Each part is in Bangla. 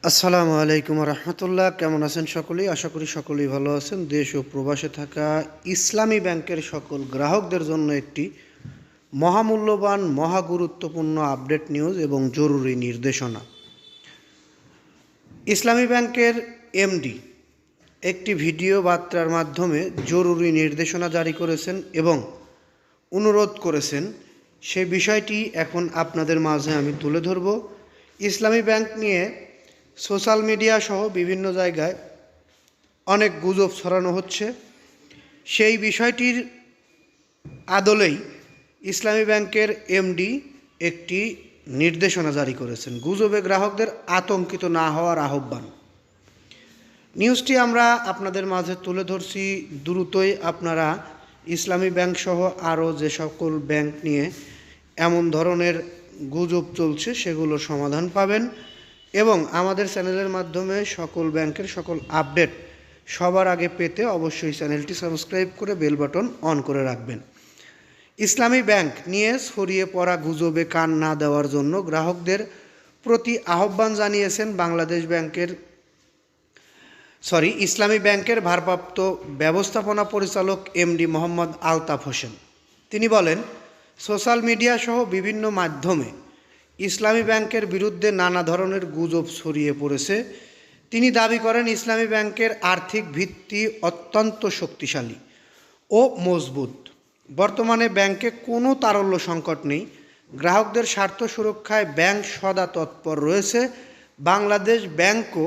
আসসালামু আলাইকুম রহমতুল্লাহ। কেমন আছেন সকলেই? আশা করি সকলেই ভালো আছেন। দেশ ও প্রবাসে থাকা ইসলামী ব্যাংকের সকল গ্রাহকদের জন্য একটি মহামূল্যবান মহাগুরুত্বপূর্ণ আপডেট নিউজ এবং জরুরি নির্দেশনা। ইসলামী ব্যাংকের এমডি একটি ভিডিও বার্তার মাধ্যমে জরুরি নির্দেশনা জারি করেছেন এবং অনুরোধ করেছেন, সেই বিষয়টি এখন আপনাদের মাঝে আমি তুলে ধরব। ইসলামী ব্যাংক নিয়ে সোশ্যাল মিডিয়া সহ বিভিন্ন জায়গায় অনেক গুজব ছড়ানো হচ্ছে। সেই বিষয়টির আদলেই ইসলামী ব্যাংকের এমডি একটি নির্দেশনা জারি করেছেন, গুজবে গ্রাহকদের আতঙ্কিত না হওয়ার আহ্বান। নিউজটি আমরা আপনাদের মাঝে তুলে ধরছি। দ্রুতই আপনারা ইসলামী ব্যাংক সহ আরও যে সকল ব্যাংক নিয়ে এমন ধরনের গুজব চলছে সেগুলো সমাধান পাবেন এবং আমাদের চ্যানেলের মাধ্যমে সকল ব্যাংকের সকল আপডেট সবার আগে পেতে অবশ্যই চ্যানেলটি সাবস্ক্রাইব করে বেল বাটন অন করে রাখবেন। ইসলামী ব্যাংক নিয়ে ছড়িয়ে পড়া গুজবে কান না দেওয়ার জন্য গ্রাহকদের প্রতি আহ্বান জানিয়েছেন ইসলামী ব্যাংকের ভারপ্রাপ্ত ব্যবস্থাপনা পরিচালক এমডি মোহাম্মদ আলতাফ হোসেন। তিনি বলেন, সোশ্যাল মিডিয়া সহ বিভিন্ন মাধ্যমে ইসলামী ব্যাংকের বিরুদ্ধে নানা ধরনের গুজব ছড়িয়ে পড়েছে। তিনি দাবি করেন, ইসলামী ব্যাংকের আর্থিক ভিত্তি অত্যন্ত শক্তিশালী ও মজবুত। বর্তমানে ব্যাংকে কোনো তারল্য সংকট নেই। গ্রাহকদের স্বার্থ সুরক্ষায় ব্যাংক সদা তৎপর রয়েছে। বাংলাদেশ ব্যাংকও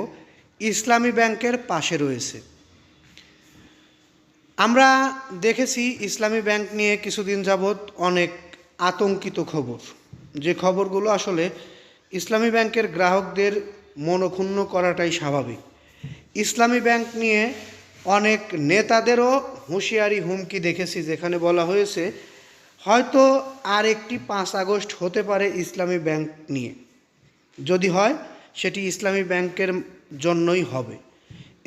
ইসলামী ব্যাংকের পাশে রয়েছে। আমরা দেখেছি ইসলামী ব্যাংক নিয়ে কিছুদিন যাবৎ অনেক আতঙ্কিত খবর, যে খবরগুলো আসলে ইসলামী ব্যাংকের গ্রাহকদের মনক্ষুণ্ণ করাটাই স্বাভাবিক। ইসলামী ব্যাংক নিয়ে অনেক নেতাদেরও হুঁশিয়ারি হুমকি দেখেছি, যেখানে বলা হয়েছে হয়তো আর একটি 5 আগস্ট হতে পারে ইসলামী ব্যাংক নিয়ে। যদি হয় সেটি ইসলামী ব্যাংকের জন্যই হবে।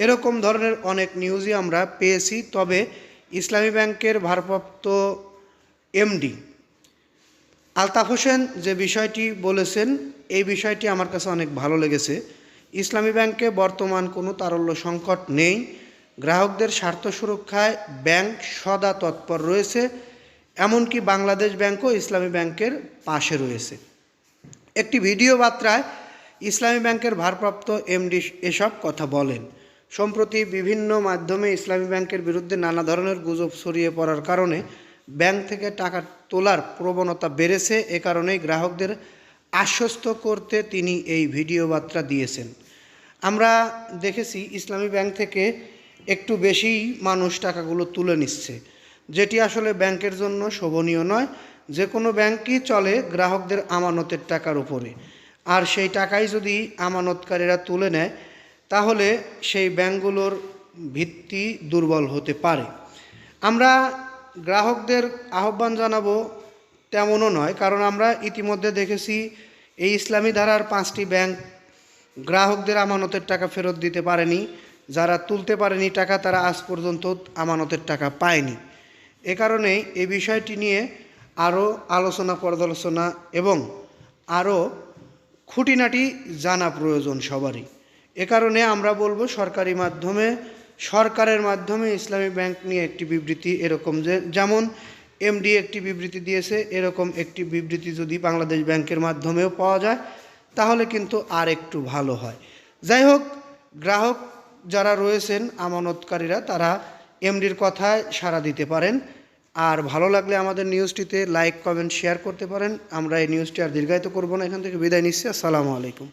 এরকম ধরনের অনেক নিউজই আমরা পেয়েছি। তবে ইসলামী ব্যাংকের ভারপ্রাপ্ত এমডি আলতাফ হোসেন যে বিষয়টি বলেছেন, এই বিষয়টি আমার কাছে অনেক ভালো লেগেছে। ইসলামী ব্যাংকে বর্তমান কোনো তারল্য সংকট নেই। গ্রাহকদের স্বার্থ সুরক্ষায় ব্যাংক সদা তৎপর রয়েছে। এমনকি বাংলাদেশ ব্যাংকও ইসলামী ব্যাংকের পাশে রয়েছে। একটি ভিডিও বার্তায় ইসলামী ব্যাংকের ভারপ্রাপ্ত এমডি এসব কথা বলেন। সম্প্রতি বিভিন্ন মাধ্যমে ইসলামী ব্যাংকের বিরুদ্ধে নানা ধরনের গুজব ছড়িয়ে পড়ার কারণে ব্যাংক থেকে টাকা তোলার প্রবণতা বেড়েছে। এ কারণেই গ্রাহকদের আশ্বস্ত করতে তিনি এই ভিডিও বার্তা দিয়েছেন। আমরা দেখেছি ইসলামী ব্যাংক থেকে একটু বেশিই মানুষ টাকাগুলো তুলে নিচ্ছে, যেটি আসলে ব্যাংকের জন্য শোভনীয় নয়। যে কোনো ব্যাংকই চলে গ্রাহকদের আমানতের টাকার উপরে, আর সেই টাকাই যদি আমানতকারীরা তুলে নেয় তাহলে সেই ব্যাংকগুলোর ভিত্তি দুর্বল হতে পারে। আমরা গ্রাহকদের আহ্বান জানাবো তেমনও নয়, কারণ আমরা ইতিমধ্যে দেখেছি এই ইসলামী ধারার 5টি ব্যাংক গ্রাহকদের আমানতের টাকা ফেরত দিতে পারেনি। যারা তুলতে পারেনি টাকা, তারা আজ পর্যন্ত আমানতের টাকা পায়নি। এ কারণে এই বিষয়টি নিয়ে আরও আলোচনা পর্যালোচনা এবং আরও খুঁটিনাটি জানা প্রয়োজন সবারই। এ কারণে আমরা বলবো সরকারের মাধ্যমে ইসলামী ব্যাংক নিয়ে একটি বিবৃতি, এরকম যেমন এমডি একটি বিবৃতি দিয়েছে, এরকম একটি বিবৃতি যদি বাংলাদেশ ব্যাংকের মাধ্যমেও পাওয়া যায় তাহলে কিন্তু আর একটু ভালো হয়। যাই হোক, গ্রাহক যারা রয়েছেন আমানতকারীরা, তারা এমডির কথায় সাড়া দিতে পারেন। আর ভালো লাগলে আমাদের নিউজটিতে লাইক, কমেন্ট, শেয়ার করতে পারেন। আমরা এই নিউজটি আর দীর্ঘায়িত করব না, এখান থেকে বিদায় নিচ্ছি। আসসালামু আলাইকুম।